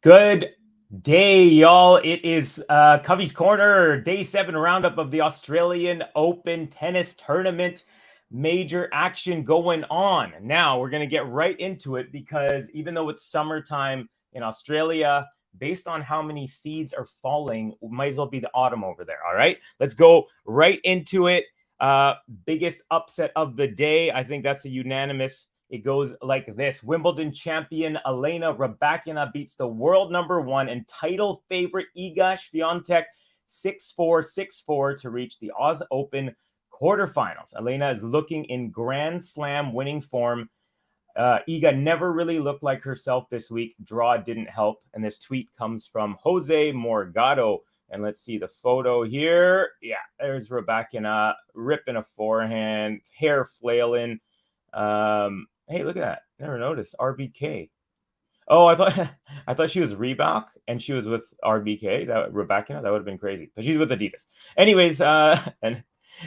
Good day, y'all. It is Kavi's Corner, day 7 roundup of the Australian Open tennis tournament. Major action going on. Now we're going to get right into it because even though it's summertime in Australia, based on how many seeds are falling, it might as well be the autumn over there. All right, let's go right into it. Biggest upset of the day. I think that's a unanimous. It goes like this. Wimbledon champion Elena Rybakina beats the world number 1 and title favorite Iga Swiatek 6-4, 6-4 to reach the Oz Open quarterfinals. Elena is looking in Grand Slam winning form. Iga never really looked like herself this week. Draw didn't help. And this tweet comes from Jose Morgado. And let's see the photo here. Yeah, there's Rybakina ripping a forehand, hair flailing. Hey, look at that. Never noticed. RBK. Oh, I thought she was Reebok and she was with RBK. That Rybakina, that would have been crazy. But she's with Adidas. Anyways, and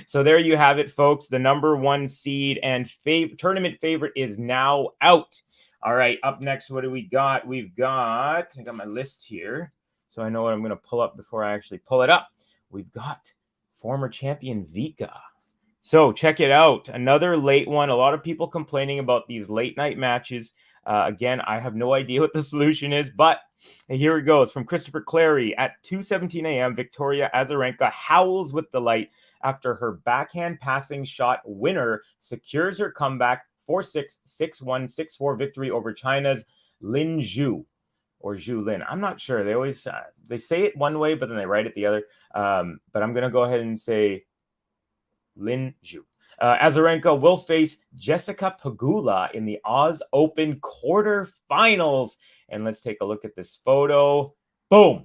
so there you have it, folks. The number 1 seed and tournament favorite is now out. All right, up next, what do we got? I got my list here, so I know what I'm going to pull up before I actually pull it up. We've got former champion Vika. So check it out. Another late one. A lot of people complaining about these late night matches. Again, I have no idea what the solution is, but here it goes. From Christopher Clary at 2:17 a.m., Victoria Azarenka howls with delight after her backhand passing shot winner secures her comeback 4-6, 6-1, 6-4 victory over China's Lin Zhu. Or Zhu Lin. I'm not sure. They always they say it one way, but then they write it the other. But I'm going to go ahead and say Lin Zhu. Azarenka will face Jessica Pegula in the Oz Open quarterfinals. And let's take a look at this photo. Boom!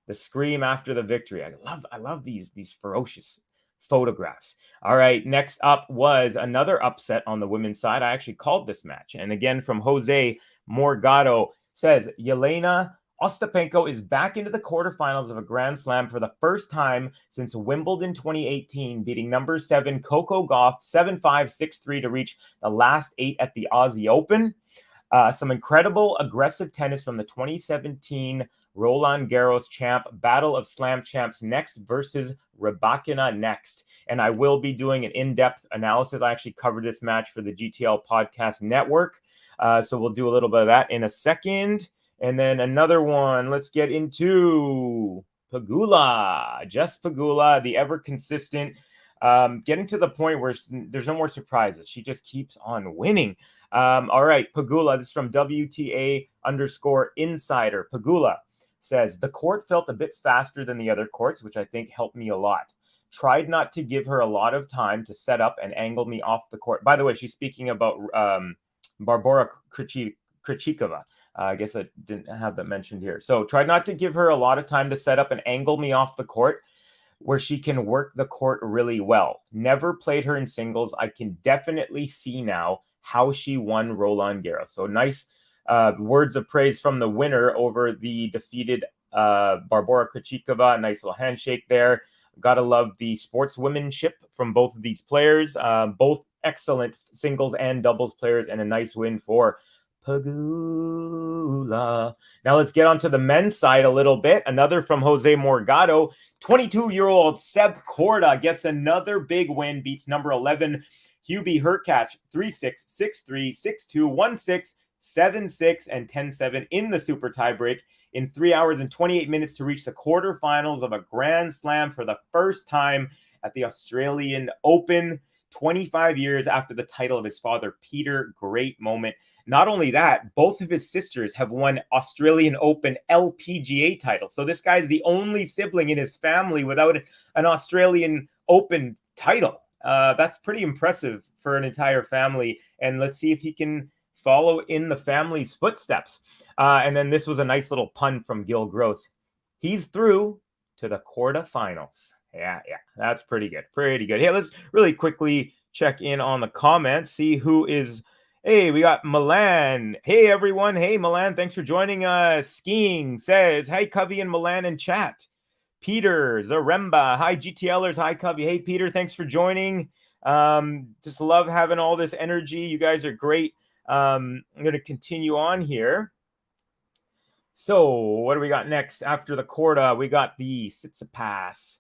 The scream after the victory. I love these ferocious photographs. All right, next up was another upset on the women's side. I actually called this match. And again, from Jose Morgado, says Jelena Ostapenko is back into the quarterfinals of a Grand Slam for the first time since Wimbledon 2018, beating number 7 Coco Gauff 7-5, 6-3 to reach the last 8 at the Aussie Open. Some incredible aggressive tennis from the 2017 Roland Garros champ, Battle of Slam champs next versus Rybakina next. And I will be doing an in-depth analysis. I actually covered this match for the GTL Podcast Network. So we'll do a little bit of that in a second. And then another one, let's get into Pegula. Just Pegula, the ever-consistent, getting to the point where there's no more surprises. She just keeps on winning. All right, Pegula, this is from WTA_insider. Pegula says, the court felt a bit faster than the other courts, which I think helped me a lot. Tried not to give her a lot of time to set up and angle me off the court. By the way, she's speaking about Barbora Krejcikova. I guess I didn't have that mentioned here. So tried not to give her a lot of time to set up and angle me off the court where she can work the court really well. Never played her in singles. I can definitely see now how she won Roland Garros. So nice words of praise from the winner over the defeated Barbora Krejcikova. Nice little handshake there. Gotta love the sportswomanship from both of these players. Both excellent singles and doubles players, and a nice win for Pegula. Now let's get on to the men's side a little bit. Another from Jose Morgado. 22-year-old Seb Korda gets another big win, beats number 11 Hubie Hurkacz 3-6, 6-3, 6-2, 1-6, 7-6, and 10-7 in the super tiebreak in 3 hours and 28 minutes to reach the quarterfinals of a Grand Slam for the first time at the Australian Open, 25 years after the title of his father, Peter. Great moment. Not only that, both of his sisters have won Australian Open LPGA titles. So this guy's the only sibling in his family without an Australian Open title. That's pretty impressive for an entire family. And let's see if he can follow in the family's footsteps. And then this was a nice little pun from Gil Gross. He's through to the quarterfinals. Yeah, that's pretty good. Pretty good. Hey, let's really quickly check in on the comments, see who is. Hey, we got Milan. Hey, everyone. Hey, Milan. Thanks for joining us. Skiing says, hey, Kavi and Milan in chat. Peter, Zaremba. Hi, GTLers. Hi, Kavi. Hey, Peter. Thanks for joining. Just love having all this energy. You guys are great. I'm going to continue on here. So what do we got next after the Korda? We got the Tsitsipas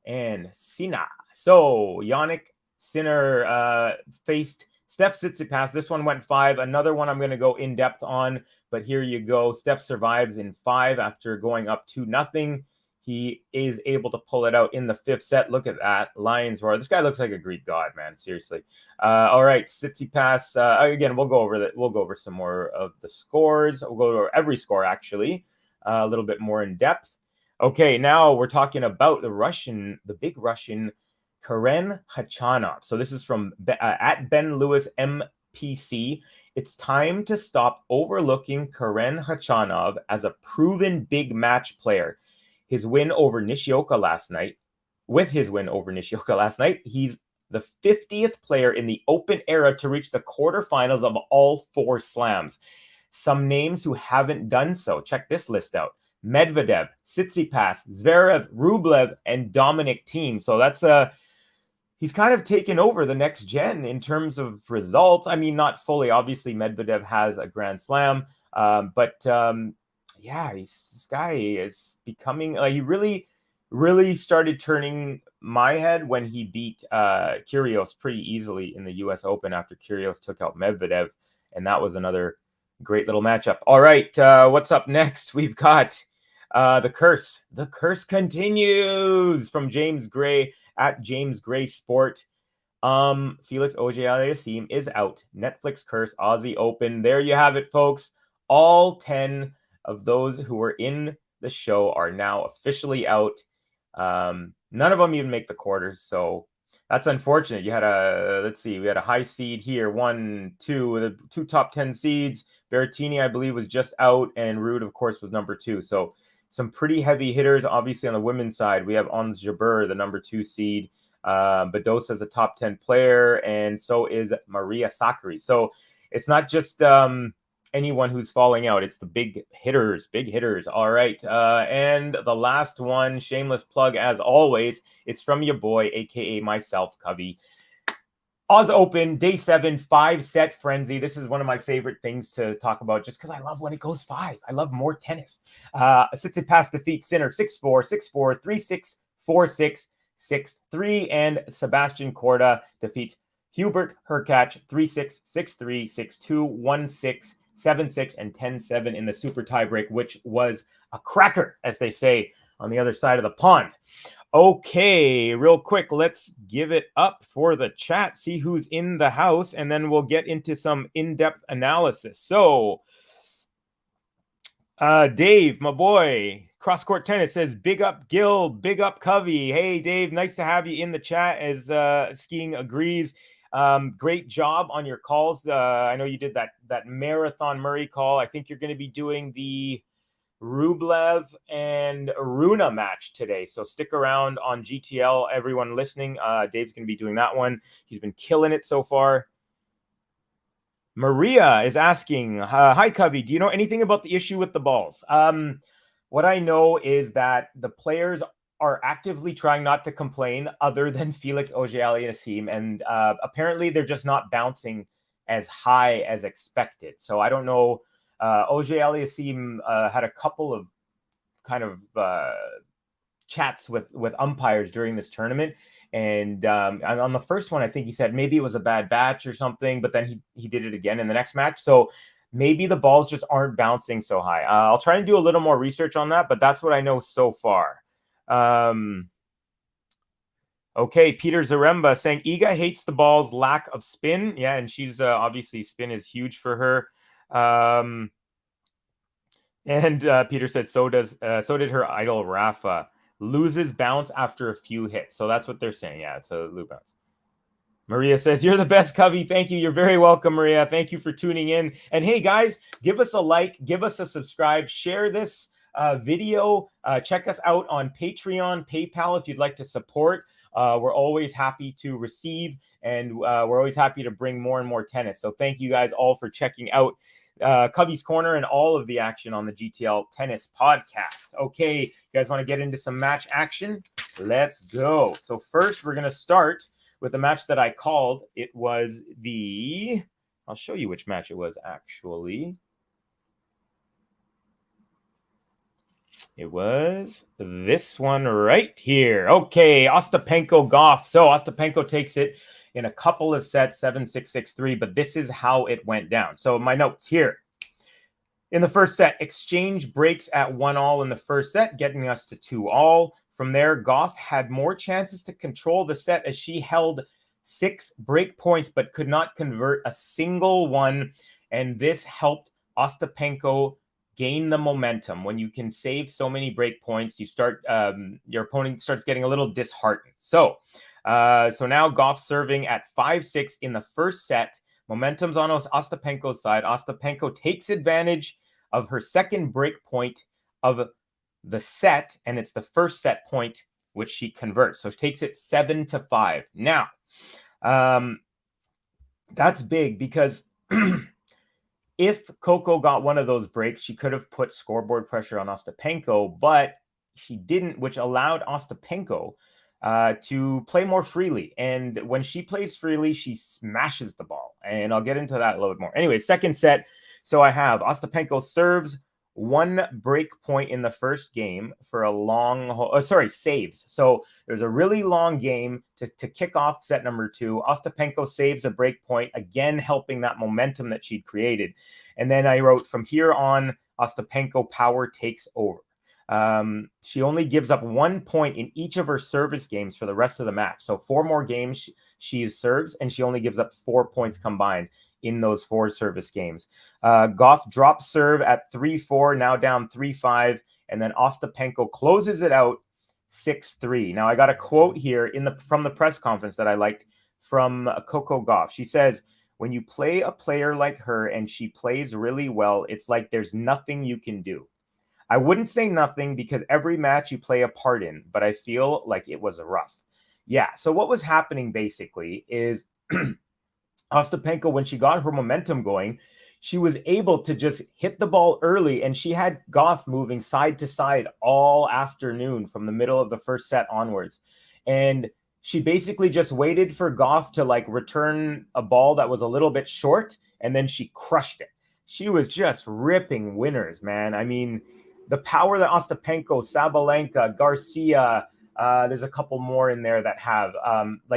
and Sinner. So Yannick Sinner faced Steph Tsitsipas. This one went 5. Another one I'm going to go in depth on, but here you go. Steph survives in 5 after going up 2-0. He is able to pull it out in the 5th set. Look at that. Lions roar. This guy looks like a Greek god, man. Seriously. All right. Tsitsipas. Again, we'll go over that. We'll go over some more of the scores. We'll go over every score, actually, a little bit more in depth. Okay, now we're talking about the big Russian, Karen Khachanov. So this is from at Ben Lewis MPC. It's time to stop overlooking Karen Khachanov as a proven big match player. With his win over Nishioka last night, he's the 50th player in the Open era to reach the quarterfinals of all 4 slams. Some names who haven't done so. Check this list out. Medvedev, Tsitsipas, Zverev, Rublev, and Dominic Thiem. So that's he's kind of taken over the next gen in terms of results. I mean, not fully. Obviously, Medvedev has a Grand Slam, but this guy is becoming he really started turning my head when he beat Kyrgios pretty easily in the U.S. Open after Kyrgios took out Medvedev, and that was another great little matchup. All right, what's up next? We've got the curse. The curse continues from James Gray at James Gray Sport. Felix Auger Aliassime is out. Netflix curse, Aussie Open. There you have it, folks. All 10 of those who were in the show are now officially out. None of them even make the quarters, so that's unfortunate. You had we had a high seed here. 1, 2, the 2 top 10 seeds. Berrettini, I believe, was just out, and Ruud, of course, was number 2. So some pretty heavy hitters. Obviously, on the women's side, we have Ons Jabeur, the number 2 seed. Badosa is a top 10 player, and so is Maria Sakkari. So it's not just anyone who's falling out. It's the big hitters. All right. And the last one, shameless plug as always, it's from your boy, aka myself, Kavi. Oz Open, day 7, 5-set frenzy. This is one of my favorite things to talk about just because I love when it goes 5. I love more tennis. Tsitsipas defeats Sinner 6-4, 6-4, 3-6, 4-6, 6-3. And Sebastian Korda defeats Hubert Hurkacz 3-6, 6-3, 6-2, 1-6, 7-6, and 10-7 in the super tiebreak, which was a cracker, as they say on the other side of the pond. Okay, real quick, let's give it up for the chat, see who's in the house, and then we'll get into some in-depth analysis. So, Dave, my boy, Cross-Court Tennis says, big up Gil, big up Kavi. Hey, Dave, nice to have you in the chat as Skiing agrees. Great job on your calls. I know you did that Marathon Murray call. I think you're going to be doing the Rublev and Runa match today. So stick around on GTL, everyone listening. Dave's going to be doing that one. He's been killing it so far. Maria is asking, hi, Kavi, do you know anything about the issue with the balls? What I know is that the players are actively trying not to complain other than Felix Auger Aliassime, and apparently they're just not bouncing as high as expected. So I don't know. Auger Aliassime had a couple of kind of chats with umpires during this tournament. And on the first one, I think he said maybe it was a bad batch or something, but then he did it again in the next match. So maybe the balls just aren't bouncing so high. I'll try and do a little more research on that, but that's what I know so far. Okay, Peter Zaremba saying Iga hates the ball's lack of spin. Yeah, and she's obviously spin is huge for her. And Peter says so did her idol Rafa. Loses bounce after a few hits. So that's what they're saying. Yeah, it's a low bounce. Maria says, you're the best, Kavi. Thank you. You're very welcome, Maria. Thank you for tuning in. And hey, guys, give us a like, give us a subscribe, share this video. Check us out on Patreon, PayPal if you'd like to support. We're always happy to receive, and we're always happy to bring more and more tennis. So thank you guys all for checking out Kavi's Corner and all of the action on the GTL Tennis Podcast. Okay, you guys want to get into some match action? Let's go. So first, we're going to start with a match that I called. It was I'll show you which match it was, actually. It was this one right here. Okay, Ostapenko Gauff. So Ostapenko takes it in a couple of sets, 7-6, 6-3, but this is how it went down. So my notes here. In the first set, exchange breaks at 1-all in the first set, getting us to 2-all. From there, Gauff had more chances to control the set as she held 6 break points, but could not convert a single one. And this helped Ostapenko gain the momentum. When you can save so many break points, you start your opponent starts getting a little disheartened. So now Gauff serving at 5-6 in the first set. Momentum's on Ostapenko's side. Ostapenko takes advantage of her second break point of the set, and it's the first set point which she converts. So she takes it 7-5. Now, that's big because if Coco got one of those breaks, she could have put scoreboard pressure on Ostapenko, but she didn't, which allowed Ostapenko to play more freely. And when she plays freely, she smashes the ball. And I'll get into that a little bit more. Anyway, second set. So I have Ostapenko serves 1 break point in the first game for a long, saves. So there's a really long game to kick off set number 2. Ostapenko saves a break point, again, helping that momentum that she'd created. And then I wrote, from here on, Ostapenko power takes over. She only gives up 1 point in each of her service games for the rest of the match. So 4 more games she serves, and she only gives up 4 points combined in those 4 service games. Gauff drops serve at 3-4, now down 3-5, and then Ostapenko closes it out 6-3. Now I got a quote here from the press conference that I liked from Coco Gauff. She says, "When you play a player like her and she plays really well, it's like there's nothing you can do. I wouldn't say nothing because every match you play a part in, but I feel like it was rough." Yeah, so what was happening basically is Ostapenko, when she got her momentum going, she was able to just hit the ball early, and she had Gauff moving side to side all afternoon from the middle of the first set onwards. And she basically just waited for Gauff to return a ball that was a little bit short, and then she crushed it. She was just ripping winners, man. I mean, the power that Ostapenko, Sabalenka, Garcia, there's a couple more in there that have,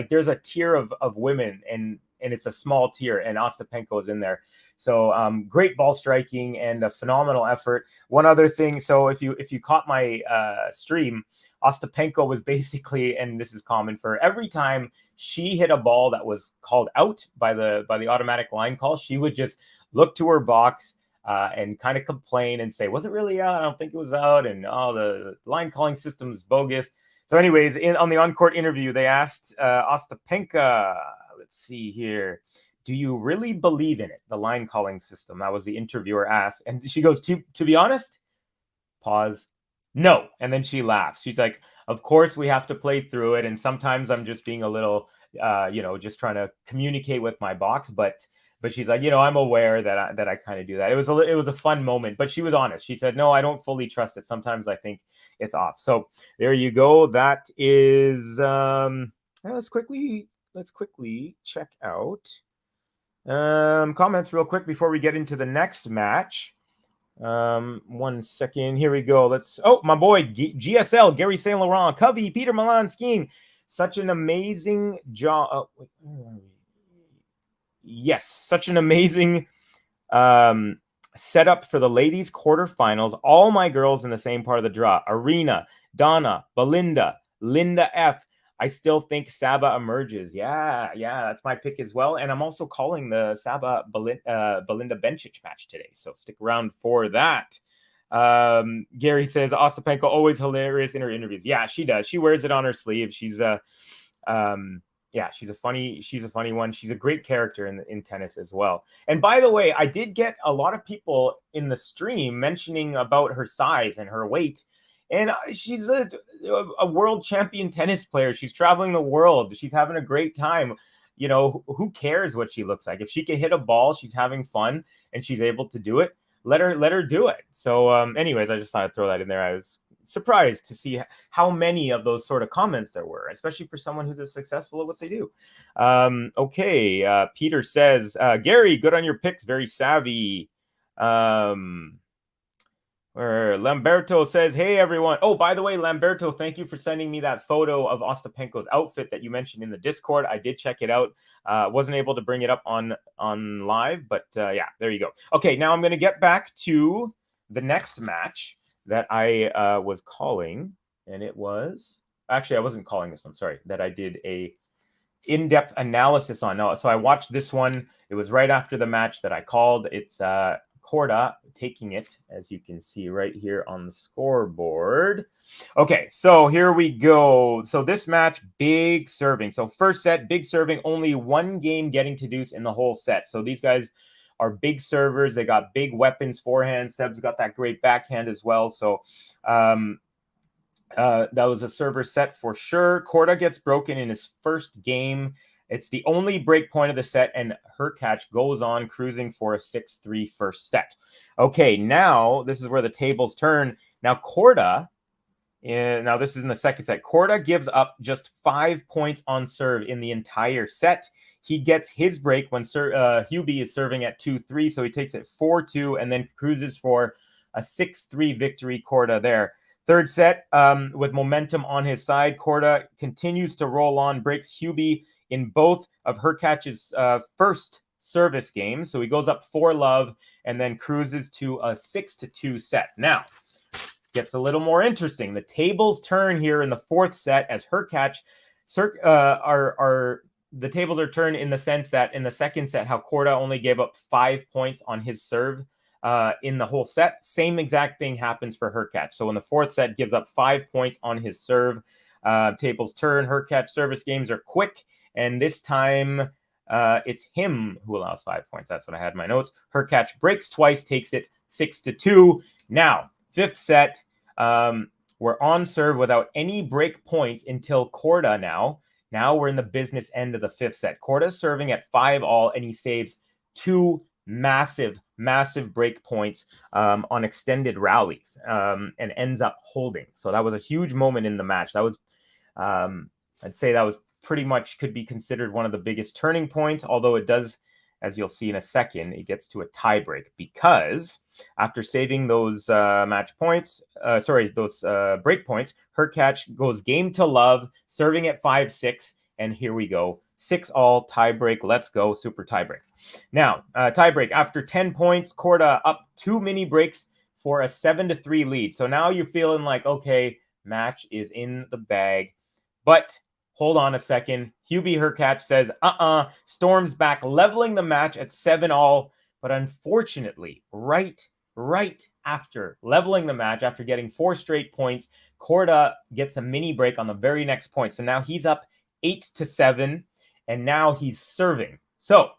there's a tier of women, and it's a small tier, and Ostapenko is in there. So great ball striking and a phenomenal effort. One other thing, so if you caught my stream, Ostapenko was basically, and this is common for every time she hit a ball that was called out by the automatic line call, she would just look to her box and kind of complain and say, "Was it really out? I don't think it was out." And the line calling system is bogus. So anyways, on the on-court interview, they asked Ostapenko, let's see here, "Do you really believe in it, the line calling system?" That was the interviewer asked. And she goes, to be honest, pause, "No." And then she laughs. She's like, "Of course we have to play through it. And sometimes I'm just being a little, just trying to communicate with my box. But she's like, I'm aware that I kind of do that." It was a fun moment, but she was honest. She said, "No, I don't fully trust it. Sometimes I think it's off." So there you go. That is, let's quickly check out comments real quick before we get into the next match. 1 second. Here we go. My boy GSL, Gary Saint Laurent, Kavi, Peter Milan skiing. Such an amazing job. Yes, such an amazing setup for the ladies quarterfinals. All my girls in the same part of the draw: Arena, Donna, Belinda, Linda F. I still think Saba emerges. Yeah, that's my pick as well. And I'm also calling the Saba Belinda Bencic match today, so stick around for that. Gary says Ostapenko always hilarious in her interviews. Yeah, she does. She wears it on her sleeve. She's she's a funny one. She's a great character in tennis as well. And by the way, I did get a lot of people in the stream mentioning about her size and her weight. And she's a world champion tennis player. She's traveling the world. She's having a great time. Who cares what she looks like? If she can hit a ball, she's having fun, and she's able to do it. Let her do it. So anyways, I just thought I'd throw that in there. I was surprised to see how many of those sort of comments there were, especially for someone who's successful at what they do. Okay. Peter says, Gary, good on your picks. Very savvy. Or Lamberto says, hey, everyone. Oh, by the way, Lamberto, thank you for sending me that photo of Ostapenko's outfit that you mentioned in the Discord. I did check it out. Wasn't able to bring it up on live, but yeah, there you go. Okay, now I'm going to get back to the next match that I was calling, and it was... Actually, I wasn't calling this one. Sorry, that I did a in-depth analysis on. No, so I watched this one. It was right after the match that I called. It's Korda taking it, as you can see right here on the scoreboard. Okay, so here we go. So this match, big serving. So first set, big serving, only one game getting to deuce in the whole set. So these guys are big servers. They got big weapons, forehand. Seb's got that great backhand as well. So that was a server set for sure. Korda gets broken in his first game. It's the only break point of the set, and Hurkacz goes on cruising for a 6-3 first set. Okay, now this is where the tables turn. Now Korda, now this is in the second set. Korda gives up just 5 points on serve in the entire set. He gets his break when Hubie is serving at 2-3, so he takes it 4-2 and then cruises for a 6-3 victory, Korda there. Third set, with momentum on his side, Korda continues to roll on, breaks Hubie in both of Hurkacz's first service games. So he goes up 4-love and then cruises to a 6-2 set. Now, gets a little more interesting. The tables turn here in the fourth set as Hurkacz the tables are turned in the sense that in the second set, how Korda only gave up 5 points on his serve in the whole set. Same exact thing happens for Hurkacz. So in the fourth set, gives up 5 points on his serve. Tables turn. Hurkacz service games are quick, and this time it's him who allows 5 points. That's what I had in my notes. Hurkacz breaks twice, takes it 6-2. Now, fifth set, we're on serve without any break points until Korda now. Now we're in the business end of the fifth set. Korda's serving at 5-all, and he saves 2 massive break points on extended rallies and ends up holding. So that was a huge moment in the match. That was, I'd say that was pretty much could be considered one of the biggest turning points, although it does, as you'll see in a second, it gets to a tiebreak because after saving those break points, Hurkacz goes game to love, serving at 5-6, and here we go. 6-all tiebreak. Let's go. Super tiebreak. Now, tiebreak. After 10 points, Korda up 2 mini breaks for a 7-3 lead. So now you're feeling like, okay, match is in the bag. But hold on a second. Hubie Hurkacz says, storms back, leveling the match at 7-all. But unfortunately, right after leveling the match, after getting 4 straight points, Korda gets a mini break on the very next point. So now he's up 8-7, and now he's serving. So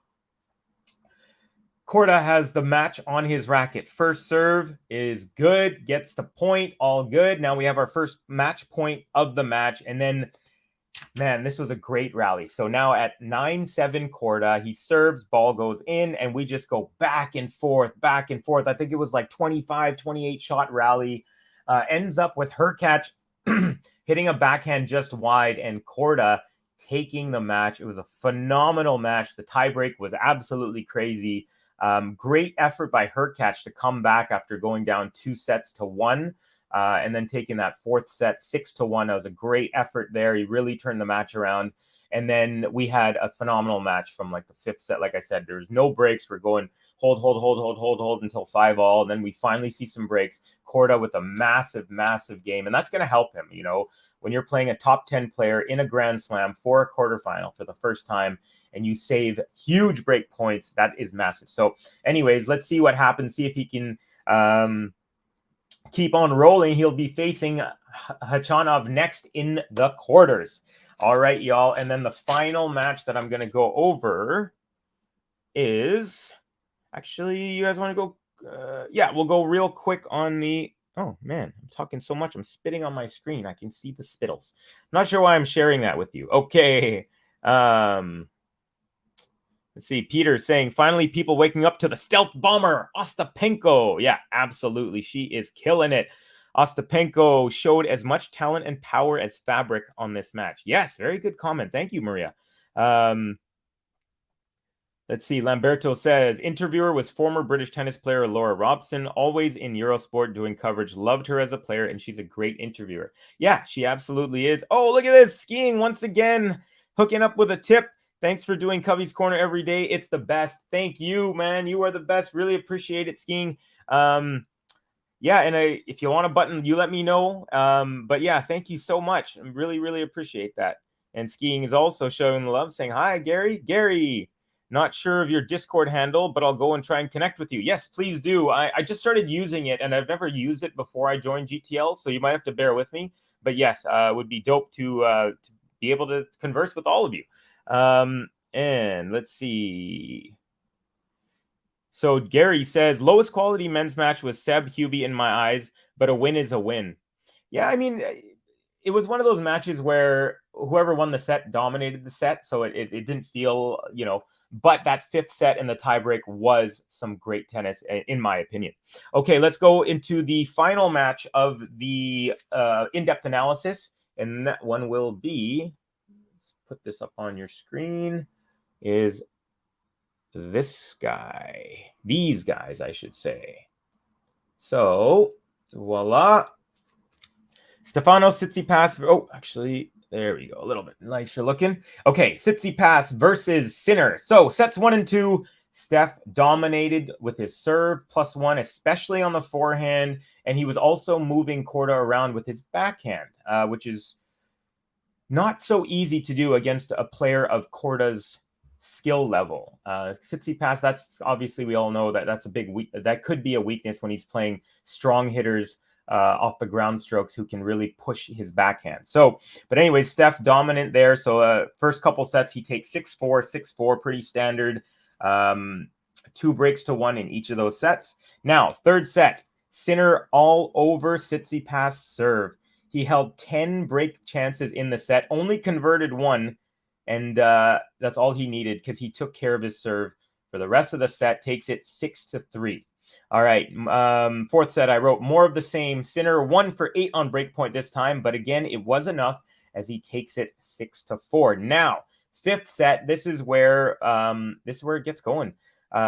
Korda has the match on his racket. First serve is good, gets the point, all good. Now we have our first match point of the match, and then, man, this was a great rally. So now at 9-7 Korda, he serves, ball goes in, and we just go back and forth. I think it was like 25, 28 shot rally. Ends up with Hurkacz hitting a backhand just wide and Korda taking the match. It was a phenomenal match. The tiebreak was absolutely crazy. Great effort by Hurkacz to come back after going down 2-1. And then taking that fourth set 6-1. That was a great effort there. He really turned the match around. And then we had a phenomenal match from like the fifth set. Like I said, there's no breaks. We're going hold until 5-all. And then we finally see some breaks. Korda with a massive game. And that's going to help him, when you're playing a top 10 player in a Grand Slam for a quarterfinal for the first time and you save huge break points, that is massive. So anyways, let's see what happens. See if he can keep on rolling. He'll be facing Khachanov next in the quarters. All right, y'all. And then the final match that I'm going to go over is... Actually, you guys want to go? Yeah, we'll go real quick on the... Oh, man, I'm talking so much. I'm spitting on my screen. I can see the spittles. I'm not sure why I'm sharing that with you. Okay. Let's see. Peter saying, finally, people waking up to the stealth bomber, Ostapenko. Yeah, absolutely. She is killing it. Ostapenko showed as much talent and power as fabric on this match. Yes, very good comment. Thank you, Maria. Let's see. Lamberto says, interviewer was former British tennis player Laura Robson, always in Eurosport doing coverage. Loved her as a player, and she's a great interviewer. Yeah, she absolutely is. Oh, look at this. Skiing once again, hooking up with a tip. Thanks for doing Covey's Corner every day. It's the best. Thank you, man. You are the best. Really appreciate it, Skiing. Yeah, and if you want a button, you let me know. But yeah, thank you so much. I really, really appreciate that. And Skiing is also showing love, saying, hi, Gary. Gary, not sure of your Discord handle, but I'll go and try and connect with you. Yes, please do. I just started using it, and I've never used it before I joined GTL, so you might have to bear with me. But yes, it would be dope to be able to converse with all of you. And let's see. So Gary says, lowest quality men's match was Seb Hubie in my eyes, but a win is a win. Yeah, I mean, it was one of those matches where whoever won the set dominated the set, so it didn't feel, but that fifth set and the tiebreak was some great tennis, in my opinion. Okay, let's go into the final match of the in-depth analysis, and that one will be, let's put this up on your screen, is this guy. These guys, I should say. So, voila. Stefanos Tsitsipas. Oh, actually, there we go. A little bit nicer looking. Okay, Tsitsipas versus Sinner. So, sets 1 and 2. Steph dominated with his serve, +1, especially on the forehand. And he was also moving Korda around with his backhand, which is not so easy to do against a player of Korda's skill level. Tsitsipas, that's obviously, we all know that's a big that could be a weakness when he's playing strong hitters off the ground strokes who can really push his backhand. So, but anyway, Steph dominant there. So first couple sets, he takes 6-4, 6-4, pretty standard. 2 breaks to 1 in each of those sets. Now, third set, Sinner all over Tsitsipas serve. He held 10 break chances in the set, only converted 1. And that's all he needed because he took care of his serve for the rest of the set, takes it 6-3. All right, fourth set, I wrote more of the same. Sinner 1 for 8 on breakpoint this time, but again, it was enough as he takes it 6-4. Now, fifth set, this is where it gets going.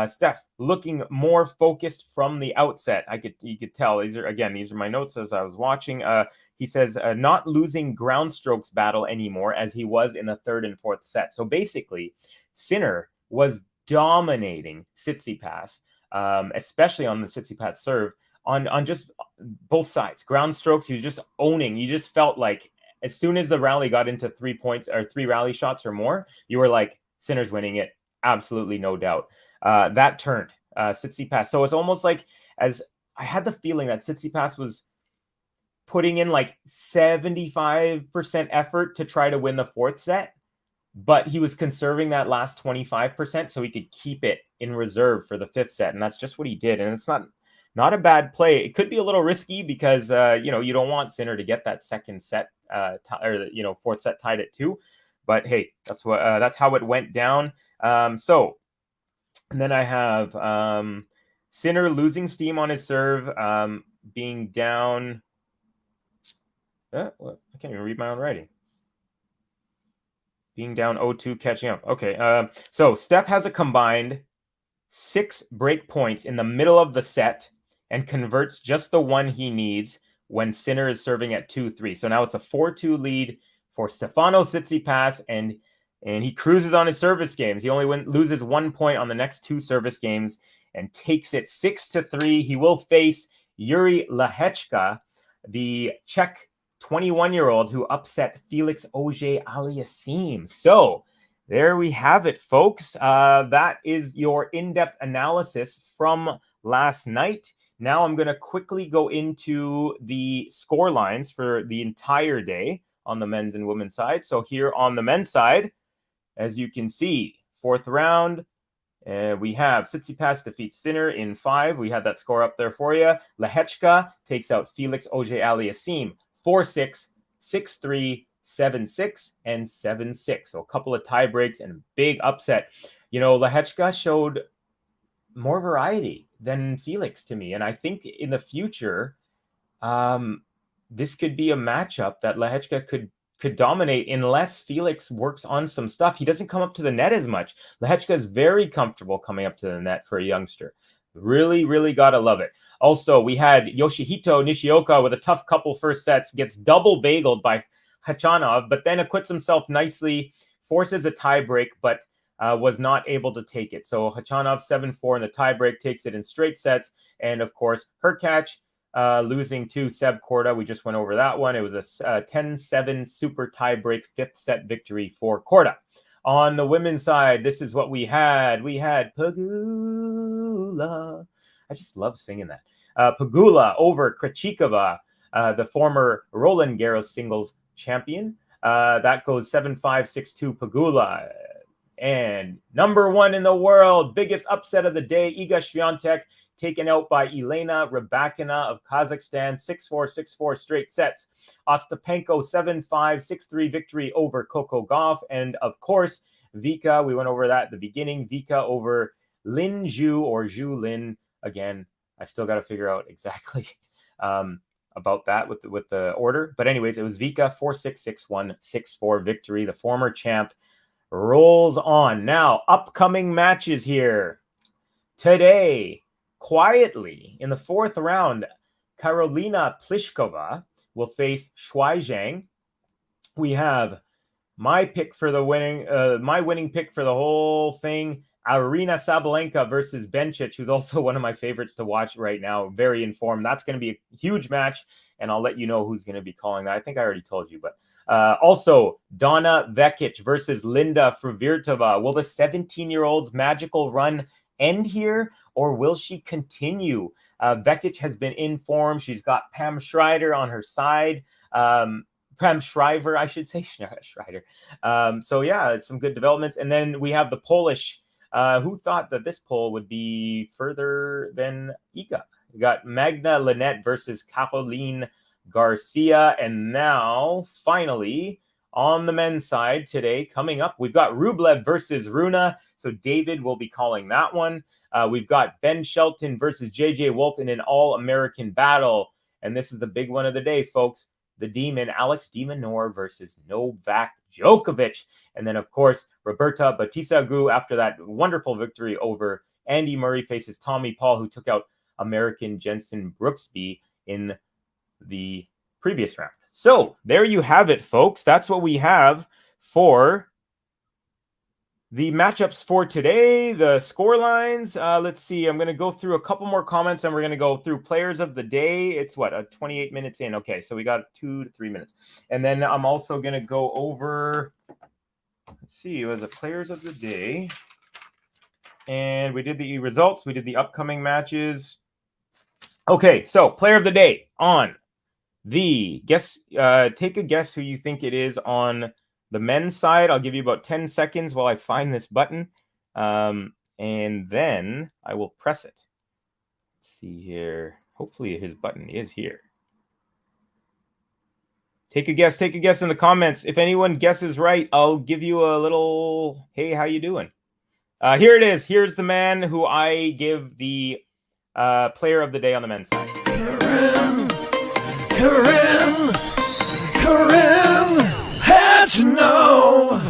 Steph looking more focused from the outset. You could tell these are my notes as I was watching. He says not losing ground strokes battle anymore as he was in the third and fourth set. So basically, Sinner was dominating Tsitsipas, especially on the Tsitsipas serve on just both sides. Ground strokes, he was just owning. You just felt like as soon as the rally got into 3 points or 3 rally shots or more, you were like, Sinner's winning it. Absolutely no doubt. That turned Tsitsipas. So it's almost like, as I had the feeling that Tsitsipas was putting in like 75% effort to try to win the fourth set, but he was conserving that last 25% so he could keep it in reserve for the fifth set. And that's just what he did. And it's not a bad play. It could be a little risky because, you don't want Sinner to get that second set fourth set tied at 2. But hey, that's how it went down. And then I have Sinner losing steam on his serve, being down. I can't even read my own writing. Being down 0-2, catching up. Okay, so Steph has a combined 6 break points in the middle of the set and converts just the one he needs when Sinner is serving at 2-3. So now it's a 4-2 lead for Stefanos Tsitsipas, and he cruises on his service games. He only loses 1 point on the next 2 service games and takes it 6-3. He will face Jiri Lehecka, the Czech 21-year-old who upset Felix Auger Aliassime. So there we have it, folks. That is your in-depth analysis from last night. Now I'm going to quickly go into the score lines for the entire day on the men's and women's side. So here on the men's side, as you can see, fourth round, we have Tsitsipas defeats Sinner in 5. We had that score up there for you. Lehecka takes out Felix Auger Aliassime 4-6, 6-3, 7-6, and 7-6. So a couple of tie breaks and a big upset. Lehecka showed more variety than Felix to me. And I think in the future, this could be a matchup that Lehecka could could dominate unless Felix works on some stuff. He doesn't come up to the net as much. Lehecka is very comfortable coming up to the net for a youngster. Really, really got to love it. Also, we had Yoshihito Nishioka with a tough couple first sets, gets double bageled by Khachanov, but then acquits himself nicely, forces a tie break, but was not able to take it. So Khachanov 7-4 in the tie break, takes it in straight sets. And of course, Hurkacz losing to Seb Korda. We just went over that one. It was a 10-7 super tiebreak 5th set victory for Korda. On the women's side, this is what we had. We had Pegula. I just love singing that. Pegula over Krejcikova, the former Roland Garros singles champion. That goes 7-5, 6-2 Pegula. And number one in the world, biggest upset of the day, Iga Swiatek, taken out by Elena Rybakina of Kazakhstan, 6-4, 6-4 straight sets. Ostapenko 7-5, 6-3 victory over Coco Gauff. And of course, Vika, we went over that at the beginning, Vika over Lin Zhu or Zhu Lin. Again, I still got to figure out exactly about that with the order. But anyways, it was Vika 4-6, 6-1, 6-4 victory. The former champ rolls on. Now, upcoming matches here. Today, quietly, in the 4th round, Karolina Pliskova will face Shuai Zhang. We have my pick for the my winning pick for the whole thing, Aryna Sabalenka versus Bencic, who's also one of my favorites to watch right now. Very informed. That's going to be a huge match, and I'll let you know who's going to be calling that. I think I already told you, but also Donna Vekic versus Linda Fruvirtova. Will the 17-year-old's magical run end here, or will she continue? Vekic has been in form. She's got Pam Schreider on her side. Pam Shriver, I should say. Schreider. So yeah, some good developments. And then we have the Polish. Who thought that this poll would be further than Iga? We got Magda Linette versus Caroline Garcia. And now, finally, on the men's side today, coming up, we've got Rublev versus Runa. So David will be calling that one. We've got Ben Shelton versus JJ Wolf in an all-American battle. And this is the big one of the day, folks. The Demon, Alex de Minaur versus Novak Djokovic. And then, of course, Roberta Bautista-Agut, after that wonderful victory over Andy Murray, faces Tommy Paul, who took out American Jensen Brooksby in the previous round. So there you have it, folks. That's what we have for the matchups for today, the score lines. Let's see. I'm going to go through a couple more comments, and we're going to go through players of the day. It's 28 minutes in. Okay, so we got 2 to 3 minutes. And then I'm also going to go over, let's see, it was the players of the day. And we did the results. We did the upcoming matches. Okay, so player of the day on the guess. Take a guess who you think it is on the men's side. I'll give you about 10 seconds while I find this button. And then I will press it. Let's see here. Hopefully his button is here. Take a guess in the comments. If anyone guesses right, I'll give you a little, hey, how you doing? Here it is. Here's the man who I give the player of the day on the men's side. Karim. Had to know.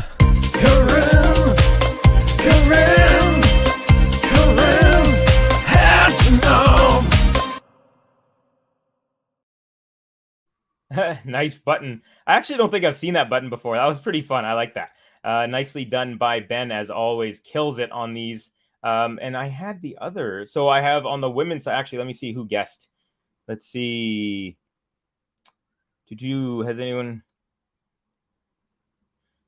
Karim. Had to know. Nice button. I actually don't think I've seen that button before. That was pretty fun. I like that. Nicely done by Ben, as always. Kills it on these. And I had the other. So I have on the women's side. Actually, let me see who guessed. Let's see. Has anyone?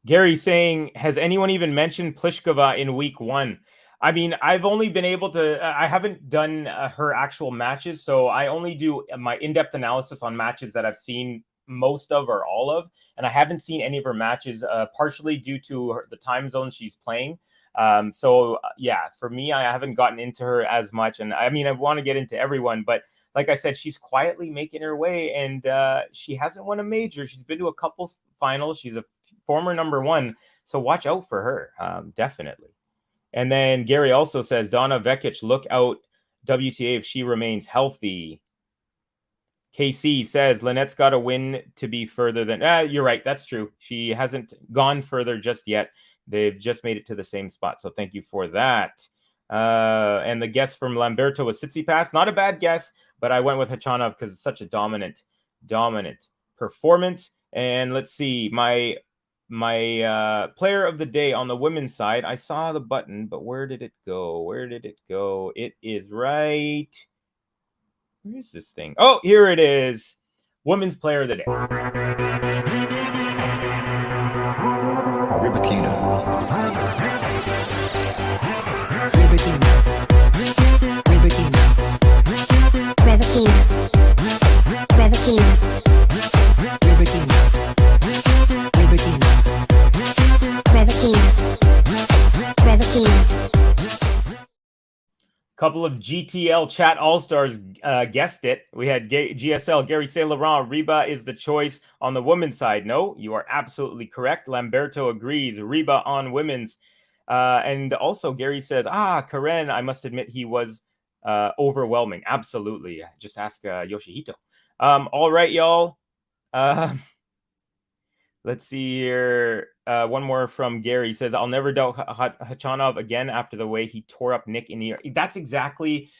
Gary saying, has anyone even mentioned Pliskova in week 1? I mean, I've only been able to, I haven't done her actual matches. So I only do my in-depth analysis on matches that I've seen most of or all of. And I haven't seen any of her matches, partially due to the time zone she's playing. So yeah, for me, I haven't gotten into her as much. And I mean, I want to get into everyone, but like I said, she's quietly making her way, and she hasn't won a major. She's been to a couple finals. She's a former number 1. So watch out for her. Definitely. And then Gary also says, Donna Vekic, look out WTA if she remains healthy. KC says Lynette's got to win to be further than... you're right. That's true. She hasn't gone further just yet. They've just made it to the same spot. So thank you for that. And the guess from Lamberto was Tsitsipas. Not a bad guess, but I went with Khachanov because it's such a dominant performance. And let's see, my player of the day on the women's side. I saw the button, but where did it go? It is right... Where is this thing? Oh, here it is. Women's player of the day. Rybakina. Couple of GTL chat all-stars guessed it. We had GSL, Gary Saint Laurent. Ryba is the choice on the women's side. No, you are absolutely correct. Lamberto agrees. Ryba on women's. And also Gary says, Karen, I must admit he was overwhelming. Absolutely. Just ask Yoshihito. All right, y'all. Let's see here. One more from Gary. He says, I'll never doubt Khachanov again after the way he tore up Nick in the ear. That's exactly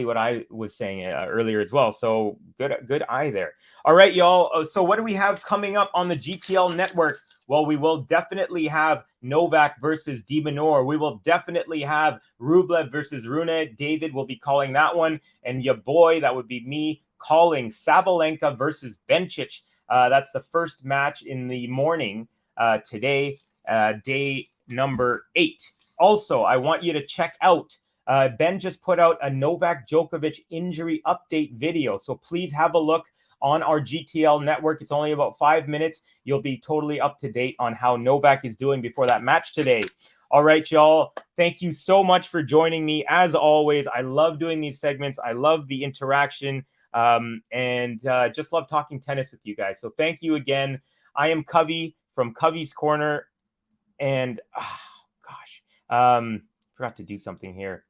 what I was saying earlier as well. So good eye there. All right, y'all. So what do we have coming up on the GTL network? Well, we will definitely have Novak versus De Minaur. We will definitely have Rublev versus Rune. David will be calling that one. And your boy, that would be me, calling Sabalenka versus Bencic. That's the first match in the morning today, day number 8. Also, I want you to check out, Ben just put out a Novak Djokovic injury update video. So please have a look on our GTL network. It's only about 5 minutes. You'll be totally up to date on how Novak is doing before that match today. All right, y'all. Thank you so much for joining me. As always, I love doing these segments. I love the interaction. And just love talking tennis with you guys. So thank you again. I am Kavi from Kavi's Corner. And forgot to do something here.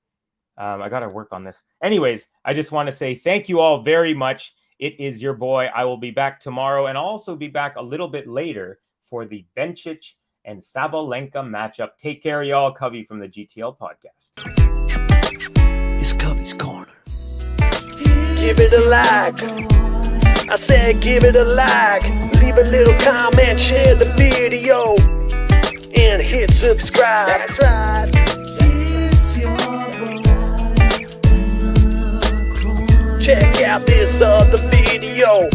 I got to work on this. Anyways, I just want to say thank you all very much. It is your boy. I will be back tomorrow, and I'll also be back a little bit later for the Bencic and Sabalenka matchup. Take care, y'all. Kavi from the GTL podcast. It's Kavi's Corner. Give it a like. I said give it a like. Leave a little comment, share the video, and hit subscribe. That's right. It's your boy. Check out this other video.